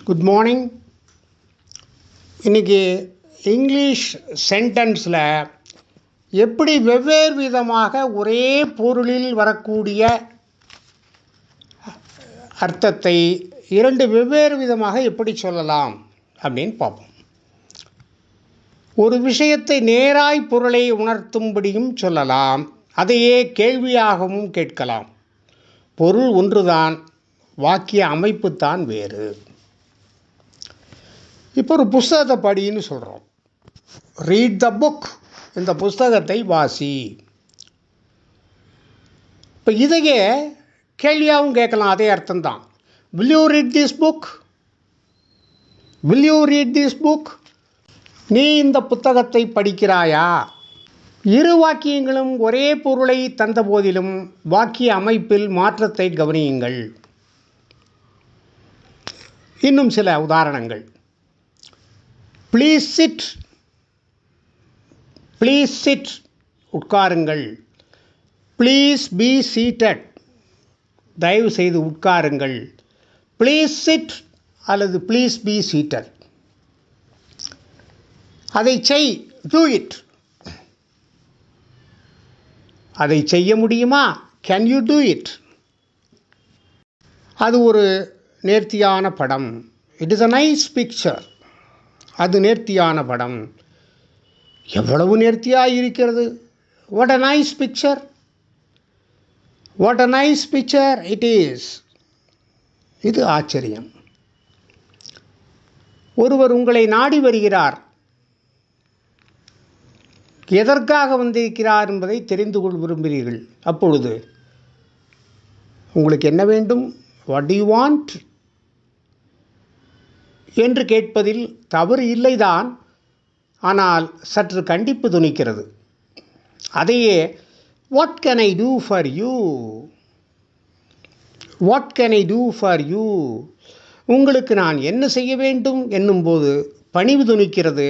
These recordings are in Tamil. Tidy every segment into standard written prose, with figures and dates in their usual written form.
Good morning. இன்றைக்கி இங்கிலீஷ் சென்டென்ஸில் எப்படி வெவ்வேறு விதமாக ஒரே பொருளில் வரக்கூடிய அர்த்தத்தை இரண்டு வெவ்வேறு விதமாக எப்படி சொல்லலாம் அப்படின்னு பார்ப்போம். ஒரு விஷயத்தை நேராய் பொருளை உணர்த்தும்படியும் சொல்லலாம், அதையே கேள்வியாகவும் கேட்கலாம். பொருள் ஒன்றுதான், வாக்கிய அமைப்புத்தான் வேறு. இப்போ ஒரு புஸ்தகத்தை படின்னு சொல்கிறோம். ரீட் த புக், இந்த புஸ்தகத்தை வாசி. இப்போ இதையே கேள்வியாகவும் கேட்கலாம், அதே அர்த்தம்தான். Will you read this book, will you read this book, நீ இந்த புத்தகத்தை படிக்கிறாயா? இரு வாக்கியங்களும் ஒரே பொருளை தந்த போதிலும் வாக்கிய அமைப்பில் மாற்றத்தை கவனியுங்கள். இன்னும் சில உதாரணங்கள். ப்ளீஸ் சிட், ப்ளீஸ் சிட், உட்காருங்கள். ப்ளீஸ் பி சீட்டட், தயவு செய்து உட்காருங்கள். ப்ளீஸ் சிட் அல்லது ப்ளீஸ் பி சீட்டட். அதை செய், டூ இட். அதை செய்ய முடியுமா? Can you do it? அது ஒரு நேர்த்தியான படம். It is a nice picture. அது நேர்த்தியான படம். எவ்வளவு நேர்த்தியாக இருக்கிறது! What a nice picture, what a nice picture it is. இது ஆச்சரியம். ஒருவர் உங்களை நாடி வருகிறார். எதற்காக வந்திருக்கிறார் என்பதை தெரிந்து கொள்ள விரும்புகிறீர்கள். அப்பொழுது உங்களுக்கு என்ன வேண்டும்? வாட் டு யூ வாண்ட் என்று கேட்பதில் தவறு இல்லைதான், ஆனால் சற்று கண்டிப்பு துணிக்கிறது. அதையே what can I do for you, what can I do for you, உங்களுக்கு நான் என்ன செய்ய வேண்டும் என்னும்போது பணிவு துணிக்கிறது.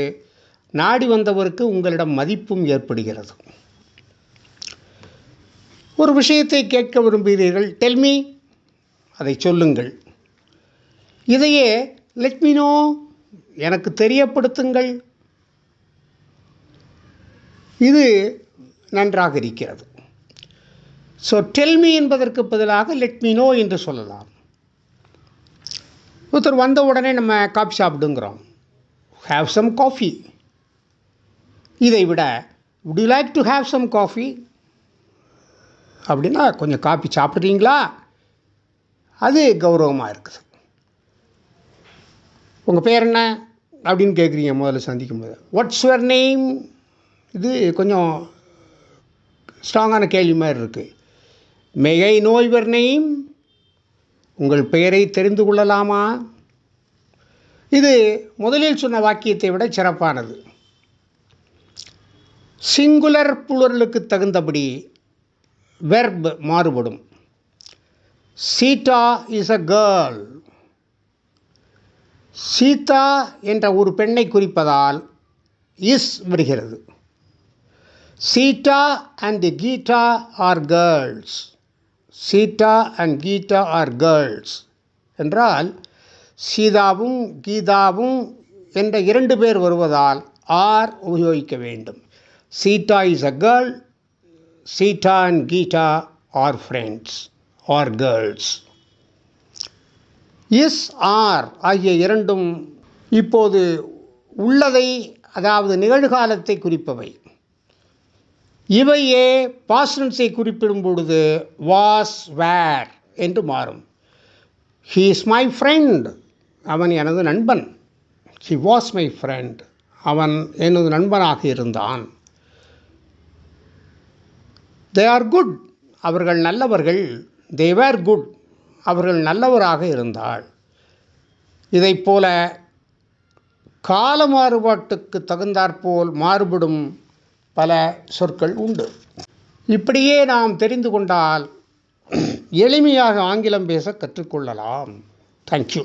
நாடி வந்தவருக்கு உங்களிடம் மதிப்பும் ஏற்படுகிறது. ஒரு விஷயத்தை கேட்க விரும்புகிறீர்கள். டெல் மீ, அதை சொல்லுங்கள். இதையே லெட் மீ நோ, எனக்கு தெரியப்படுத்துங்கள். இது நன்றாக இருக்கிறது. ஸோ டெல் மீ என்பதற்கு பதிலாக லெட் மீ நோ என்று சொல்லலாம். ஒருத்தர் வந்த உடனே நம்ம காஃபி சாப்பிடுங்கிறோம். Have some coffee. இதை விட would you like to have some coffee அப்படின்னா கொஞ்சம் காஃபி சாப்பிட்றீங்களா, அது கௌரவமாக இருக்குது. உங்கள் பேர் என்ன அப்படின்னு கேட்குறீங்க முதல்ல சந்திக்கும் போது. வாட்ஸ் யுவர் நேம், இது கொஞ்சம் ஸ்ட்ராங்கான கேள்வி மாதிரி இருக்குது. மே ஐ நோ யுவர் நேம், உங்கள் பெயரை தெரிந்து கொள்ளலாமா? இது முதலில் சொன்ன வாக்கியத்தை விட சிறப்பானது. சிங்குலர் புளூரலுக்கு தகுந்தபடி வெர்ப் மாறுபடும். Sita is a girl. Sita என்ற ஒரு பெண்ணை குறிப்பதால் இஸ் வருகிறது. Sita and Gita are girls. Sita and Gita are girls என்றால் சீதாவும் கீதாவும் என்ற இரண்டு பேர் வருவதால் ஆர் உபயோகிக்க வேண்டும். Sita is a girl, Sita and Gita are friends are girls. Is are ஆகிய இரண்டும் இப்போது உள்ளதை, அதாவது நிகழ்காலத்தை குறிப்பவை. இவையே பாஸ்ட் டென்ஸை குறிப்பிடும் பொழுது வாஸ் வேர் என்று மாறும். ஹீ இஸ் மை ஃப்ரெண்ட், அவன் எனது நண்பன். ஹி வாஸ் மை ஃப்ரெண்ட், அவன் எனது நண்பனாக இருந்தான். தே ஆர் குட், அவர்கள் நல்லவர்கள். தே வேர் குட், அவர்கள் நல்லவராக இருந்தாள். இதைப்போல கால மாறுபாட்டுக்கு தகுந்தாற்போல் மாறுபடும் பல சொற்கள் உண்டு. இப்படியே நாம் தெரிந்து கொண்டால் எளிமையாக ஆங்கிலம் பேச கற்றுக்கொள்ளலாம். தேங்க்யூ.